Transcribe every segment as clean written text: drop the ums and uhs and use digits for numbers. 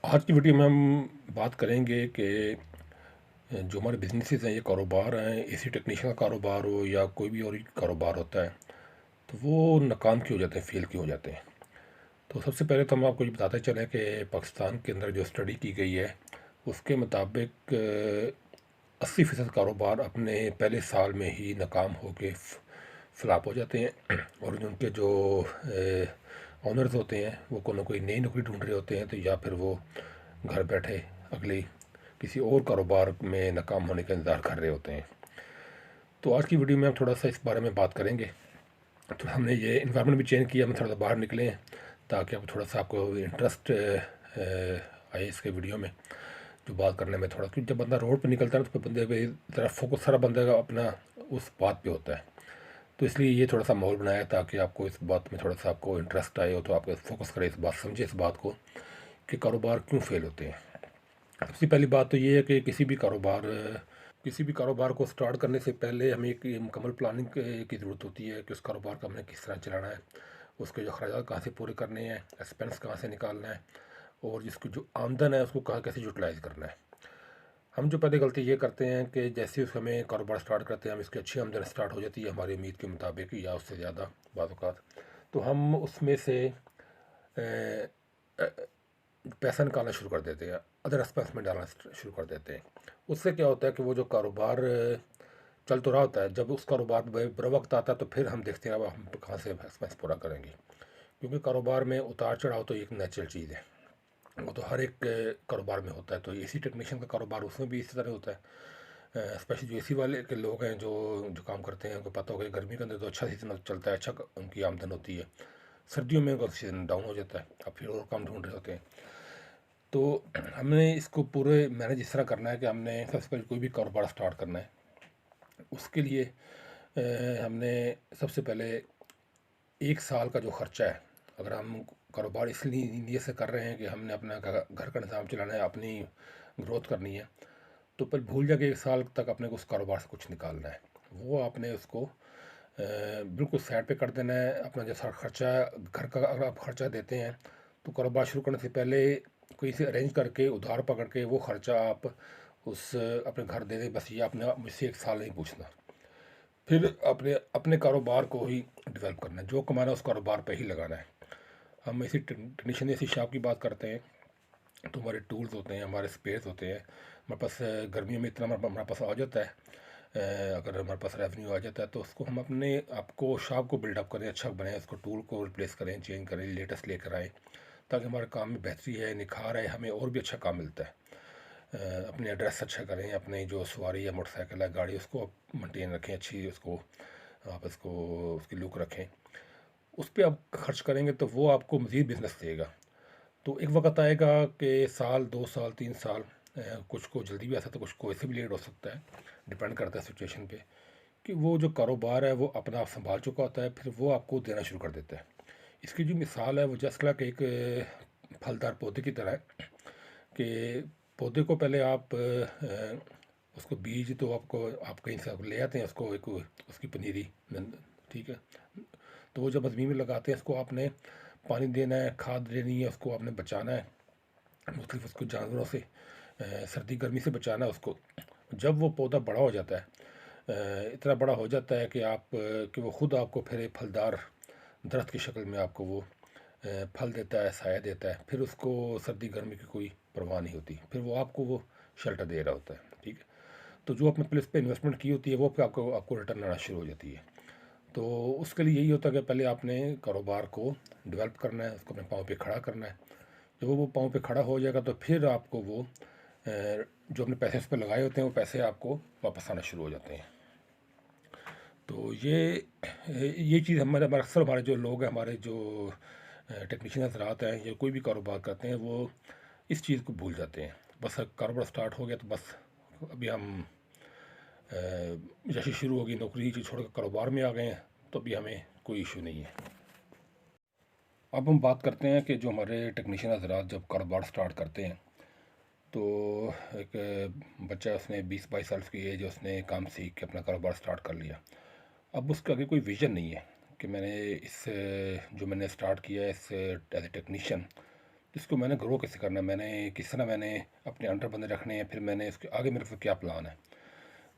आज की वीडियो में हम बात करेंगे कि जो हमारे बिजनेसेस हैं, ये कारोबार हैं, एसी टेक्नीशियन का कारोबार हो या कोई भी और ही कारोबार होता है, तो वो नाकाम क्यों हो जाते हैं, फेल क्यों हो जाते हैं। तो सबसे पहले तो हम आपको ये बताते चलें कि पाकिस्तान के अंदर जो स्टडी की गई है उसके मुताबिक 80% कारोबार अपने पहले साल में ही नाकाम होके फ्लॉप हो जाते हैं। और जो उनके जो ऑनर्स होते हैं वो कोई ना कोई नई नौकरी ढूंढ रहे होते हैं, तो या फिर वो घर बैठे अगली किसी और कारोबार में नाकाम होने का इंतज़ार कर रहे होते हैं। तो आज की वीडियो में हम थोड़ा सा इस बारे में बात करेंगे। तो हमने ये इन्वायरमेंट भी चेंज किया, हम थोड़ा सा बाहर निकले हैं ताकि अब थोड़ा सा आपको इंटरेस्ट आए इसके वीडियो में जो बात करने में थोड़ा, क्योंकि जब बंदा रोड पर निकलता है ना तो बंदे पे ज़रा फोकस सारा बंदे का अपना उस बात पे होता है। तो इसलिए ये थोड़ा सा माहौल बनाया है ताकि आपको इस बात में थोड़ा सा आपको इंटरेस्ट आए हो, तो आप फोकस करें इस बात, समझे इस बात को कि कारोबार क्यों फेल होते हैं। सबसे पहली बात तो ये है कि किसी भी कारोबार को स्टार्ट करने से पहले हमें एक मुकम्मल प्लानिंग की ज़रूरत होती है कि उस कारोबार को हमने किस तरह चलाना है, उसके जो अखराज कहाँ से पूरे करने हैं, एक्सपेंस कहाँ से निकालना है, और जिसकी जो आमदन है उसको कहाँ कैसे यूटिलाइज़ करना है। हम जो पहले गलती ये करते हैं कि जैसे ही हमें कारोबार स्टार्ट करते हैं, हम इसकी अच्छी आमदन स्टार्ट हो जाती है हमारी उम्मीद के मुताबिक या उससे ज़्यादा बाद औक़ात, तो हम उसमें से पैसा निकालना शुरू कर देते हैं, अदर एक्सपेंस में डालना शुरू कर देते हैं। उससे क्या होता है कि वो जो कारोबार चल तो रहा होता है, जब उस कारोबार में बर वक्त आता है तो फिर हम देखते हैं अब हम कहाँ से एक्सपेंस पूरा करेंगे। क्योंकि कारोबार में उतार चढ़ाव तो एक नेचुरल चीज़ है, वो तो हर एक कारोबार में होता है। तो एसी टेक्नीशियन का कारोबार उसमें भी इसी तरह होता है। स्पेशली जो एसी वाले के लोग हैं जो जो काम करते हैं, उनको पता होगा कि गर्मी के अंदर तो अच्छा सीजन चलता है, अच्छा उनकी आमदन होती है। सर्दियों में उनका सीजन डाउन हो जाता है, अब फिर और काम ढूंढ रहे होते हैं। तो हमने इसको पूरे मैनेज इस तरह करना है कि हमने सबसे पहले कोई भी कारोबार स्टार्ट करना है, उसके लिए हमने सबसे पहले 1 साल का जो ख़र्चा है, अगर हम कारोबार इसलिए नीयत से कर रहे हैं कि हमने अपना घर का निज़ाम चलाना है, अपनी ग्रोथ करनी है, तो फिर भूल जा के 1 साल तक अपने को उस कारोबार से कुछ निकालना है। वो आपने उसको बिल्कुल साइड पे कर देना है। अपना जैसा खर्चा, घर का अगर आप खर्चा देते हैं तो कारोबार शुरू करने से पहले कोई से अरेंज करके उधार पकड़ के वो खर्चा आप उस अपने घर दे दें, बस ये आपने मुझसे 1 साल नहीं पूछना। फिर अपने अपने कारोबार को ही डेवलप करना है, जो कमाना है उस कारोबार पे ही लगाना है। हम इसी टेक्नीशियन ऐसी शॉप की बात करते हैं, तो हमारे टूल्स होते हैं, हमारे स्पेयर्स होते हैं हमारे पास। गर्मियों में इतना हमारे पास आ जाता है। अगर हमारे पास रेवेन्यू आ जाता है तो उसको हम अपने आपको शॉप को बिल्डअप करें, अच्छा बनाएं, उसको टूल को रिप्लेस करें, चेंज करें, लेटेस्ट लेकर आएँ, ताकि हमारे काम में बेहतरी है, निखार है, हमें और भी अच्छा काम मिलता है। अपने एड्रेस अच्छा करें, अपनी जो सवारी या मोटरसाइकिल है, गाड़ी, उसको मेंटेन रखें अच्छी, उसको आप इसको उसकी लुक रखें। उस पे आप खर्च करेंगे तो वो आपको मज़ीद बिज़नेस देगा। तो एक वक़्त आएगा कि साल, 2 साल, 3 साल, कुछ को जल्दी भी आ सकता है, कुछ को ऐसे भी लेट हो सकता है, डिपेंड करता है सिचुएशन पे, कि वो जो कारोबार है वो अपना आप सँभाल चुका होता है, फिर वो आपको देना शुरू कर देता है। इसकी जो मिसाल है वो जस्ट लाइक एक फलदार पौधे की तरह है कि पौधे को पहले आप उसको बीज तो आपको आप कहीं से आप ले आते हैं, उसको एक उसकी पनीरी, ठीक है। तो वो जब ज़मीन में लगाते हैं, इसको आपने पानी देना है, खाद देनी है, उसको आपने बचाना है मुख्तलिफ उसको जानवरों से, सर्दी गर्मी से बचाना है उसको। जब वो पौधा बड़ा हो जाता है, इतना बड़ा हो जाता है कि कि वो ख़ुद आपको फिर एक फलदार दरख्त की शक्ल में आपको वो फल देता है, साया देता है, फिर उसको सर्दी गर्मी की कोई परवाह नहीं होती, फिर वो आपको वो शेल्टर दे रहा होता है, ठीक है। तो जो आपने पहले उस पर इन्वेस्टमेंट की होती है वो फिर आपको आपको रिटर्न आना शुरू हो जाती है। तो उसके लिए यही होता है कि पहले आपने कारोबार को डेवलप करना है, उसको अपने पाँव पे खड़ा करना है। जब वो पाँव पे खड़ा हो जाएगा तो फिर आपको वो जो अपने पैसे उस पर लगाए होते हैं वो पैसे आपको वापस आना शुरू हो जाते हैं। तो ये चीज़ हमारे हमारे अक्सर हमारे जो लोग हैं, हमारे जो टेक्नीशियन हज़रात हैं या कोई भी कारोबार करते हैं, वो इस चीज़ को भूल जाते हैं। बस कारोबार स्टार्ट हो गया तो बस अभी हम जैसे शुरू होगी नौकरी की छोड़कर कारोबार में आ गए हैं, तो अभी हमें कोई इशू नहीं है। अब हम बात करते हैं कि जो हमारे टेक्नीशियन हज़रात जब कारोबार स्टार्ट करते हैं, तो एक बच्चा, उसने 20-22 साल की एज है, उसने काम सीख के अपना कारोबार स्टार्ट कर लिया। अब उसका आगे कोई विज़न नहीं है कि मैंने जो मैंने स्टार्ट किया है इस एज ए टेक्नीशियन, इसको मैंने ग्रो कैसे करना है, मैंने किस तरह मैंने अपने अंडर बंदे रखने हैं, फिर मैंने इसके आगे मेरे पास क्या प्लान है।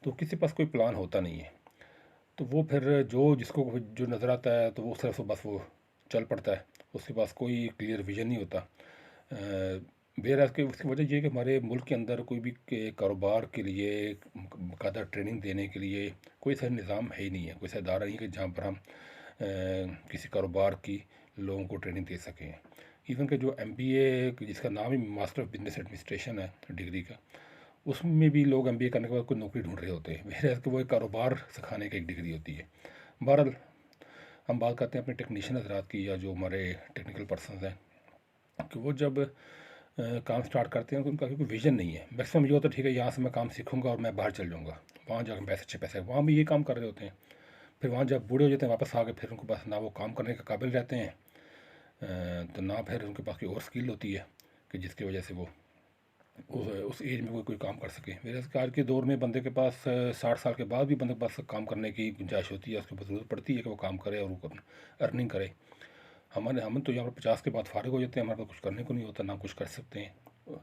तो किसी के पास कोई प्लान होता नहीं है, तो वो फिर जो जिसको जो नज़र आता है तो वो उस तरफ से बस वो चल पड़ता है, उसके पास कोई क्लियर विजन नहीं होता। बेहर के उसकी वजह ये है कि हमारे मुल्क के अंदर कोई भी के कारोबार के लिए बाकायदा ट्रेनिंग देने के लिए कोई ऐसा निज़ाम है ही नहीं है, कोई ऐसा इदारा नहीं है कि जहाँ पर हम किसी कारोबार की लोगों को ट्रेनिंग दे सकें। इवन के जो MBA जिसका नाम ही मास्टर ऑफ बिजनेस एडमिनिस्ट्रेशन है डिग्री का, उसमें भी लोग MBA करने के बाद कोई नौकरी ढूंढ रहे होते हैं, मेरे कि वो एक कारोबार सिखाने की एक डिग्री होती है। बहरहाल हम बात करते हैं अपने टेक्नीशियन हजरात की, या जो हमारे टेक्निकल पर्सन हैं, कि वो जब काम स्टार्ट करते हैं तो उनका कोई विज़न नहीं है। मैक्सिमम ये होता है ठीक है यहाँ से मैं काम सीखूंगा और मैं बाहर चल जाऊँगा, वहाँ जाकर पैसे अच्छे पैसे, वहाँ भी ये काम कर रहे होते हैं। फिर वहाँ जब बूढ़े हो जाते हैं वापस आ गए, फिर उनको पास ना वो काम करने के काबिल रहते हैं, तो ना फिर उनके पास कोई और स्किल होती है कि जिसकी वजह से वो उस एज में कोई काम कर सके। मेरे आज के दौर में बंदे के पास 60 साल के बाद भी बंदे के पास काम करने की गुंजाइश होती है, उसके पास ज़रूरत पड़ती है कि वो काम करे और वो अर्निंग करे। हम तो यहाँ पर 50 के बाद फारिग हो जाते हैं, हमारे पास कुछ करने को नहीं होता, ना कुछ कर सकते हैं।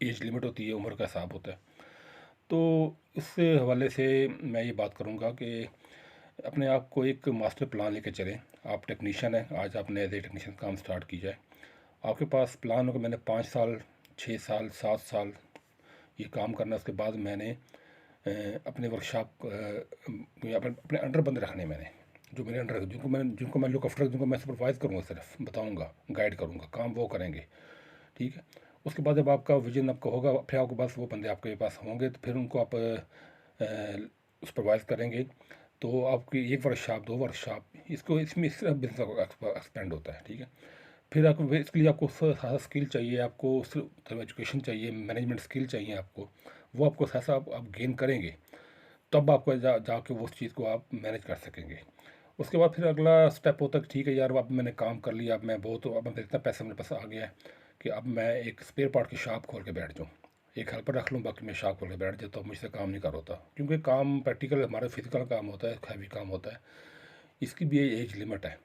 एज लिमिट होती है, उम्र का हिसाब होता है। तो इस हवाले से मैं ये बात करूँगा कि अपने आप को एक मास्टर प्लान लेके चलें। आप टेक्नीशियन हैं, आज आपने एज ए टेक्नीशियन काम स्टार्ट की जाए, आपके पास प्लान हो कि मैंने 5 साल 6 साल 7 साल ये काम करना है, उसके बाद मैंने अपने वर्कशॉप अपने अंडर बंदे रखने, मैंने जो मेरे अंडर जिनको मैं लुक आफ्टर, जिनको मैं सुपरवाइज़ करूँगा, सिर्फ बताऊँगा, गाइड करूँगा, काम वो करेंगे, ठीक है। उसके बाद जब आपका विजन आपका होगा, फिर आपके पास वो बंदे आपके पास होंगे, तो फिर उनको आप सुपरवाइज़ करेंगे। तो आपकी एक वर्कशॉप 2 वर्कशॉप, इसको इसमें इस तरह बिजनेस एक्सपेंड होता है, ठीक है। फिर आपको इसके लिए आपको ज़्यादा स्किल चाहिए, आपको उस तरह एजुकेशन चाहिए, मैनेजमेंट स्किल चाहिए आपको, वो आपको ऐसा आप गेन करेंगे, तब आपको जाके वो उस चीज़ को आप मैनेज कर सकेंगे। उसके बाद फिर अगला स्टेप होता है कि ठीक है यार, अब मैंने काम कर लिया, अब मैं बहुत, अब मैं इतना पैसा मेरे पास आ गया है कि अब मैं एक स्पेयर पार्ट की शॉप खोल के बैठ जाऊँ, एक हेल्पर रख लूँ, बाकी मैं शॉप खोल के बैठ जाता हूँ, मुझसे काम नहीं कर होता, क्योंकि काम प्रैक्टिकल हमारा फिजिकल काम होता है, हैवी काम होता है। इसकी भी एज लिमिट है,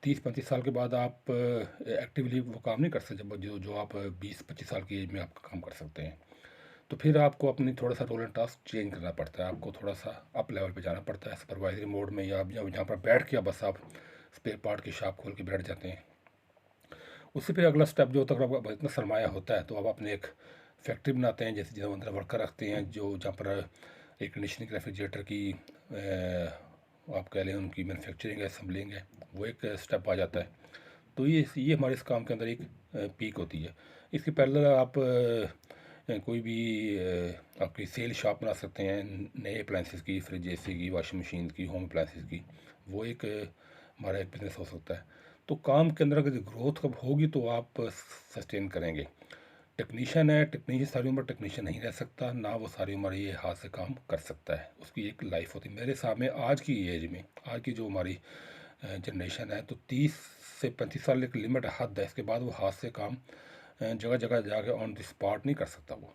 30-35 साल के बाद आप एक्टिवली वो काम नहीं कर सकते, जब जो जो आप 20-25 साल की एज में आप काम कर सकते हैं। तो फिर आपको अपनी थोड़ा सा रोल एंड टास्क चेंज करना पड़ता है, आपको थोड़ा सा अप लेवल पे जाना पड़ता है, सुपरवाइजरी मोड में, या जहाँ पर बैठ के बस आप स्पेयर पार्ट की शॉप खोल के बैठ जाते हैं। उससे फिर अगला स्टेप जो होता है, अगर इतना सरमाया होता है तो आप अपने एक फैक्ट्री बनाते हैं, जैसे जहाँ अंदर वर्कर रखते हैं, जो जहाँ पर एक कंडीशनिंग रेफ्रिजरेटर की आप कह लें उनकी मैन्युफैक्चरिंग है, असम्बलिंग है, वो एक स्टेप आ जाता है। तो ये हमारे इस काम के अंदर एक पीक होती है। इसके पहले आप कोई भी आपकी सेल शॉप बना सकते हैं, नए अप्लाइंसेस की, फ्रिज AC की, वॉशिंग मशीन की, होम अप्लाइंसेस की, वो एक हमारा एक बिज़नेस हो सकता है। तो काम के अंदर अगर ग्रोथ कब होगी तो आप सस्टेन करेंगे। टेक्नीशियन है, टेक्नीशियन सारी उम्र टेक्नीशियन नहीं रह सकता, ना वो सारी उम्र ये हाथ से काम कर सकता है, उसकी एक लाइफ होती है। मेरे सामने आज की एज में, आज की जो हमारी जनरेशन है, तो 30 से 35 साल एक लिमिट हद है, इसके बाद वो हाथ से काम जगह जगह जाके ऑन द स्पॉट नहीं कर सकता वो,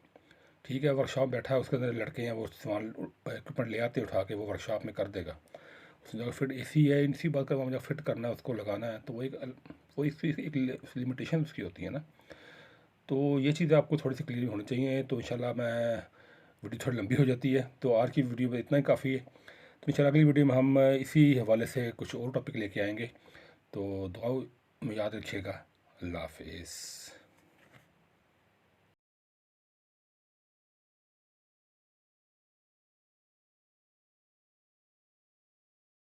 ठीक है। वर्कशॉप बैठा है, उसके अंदर लड़के हैं, वो सामान इक्विपमेंट ले आते उठा के, वो वर्कशॉप में कर देगा। उस जगह फिट AC है, इसी बात का मुझे फिट करना है, उसको लगाना है, तो वो एक लिमिटेशन उसकी होती है ना। तो ये चीज़ें आपको थोड़ी सी क्लियर होनी चाहिए। तो इंशाल्लाह मैं, वीडियो थोड़ी लंबी हो जाती है, तो आज की वीडियो में इतना ही काफ़ी है। तो इंशाल्लाह अगली वीडियो में हम इसी हवाले से कुछ और टॉपिक लेके आएंगे। तो दुआ में याद रखिएगा। अल्लाह हाफिज़।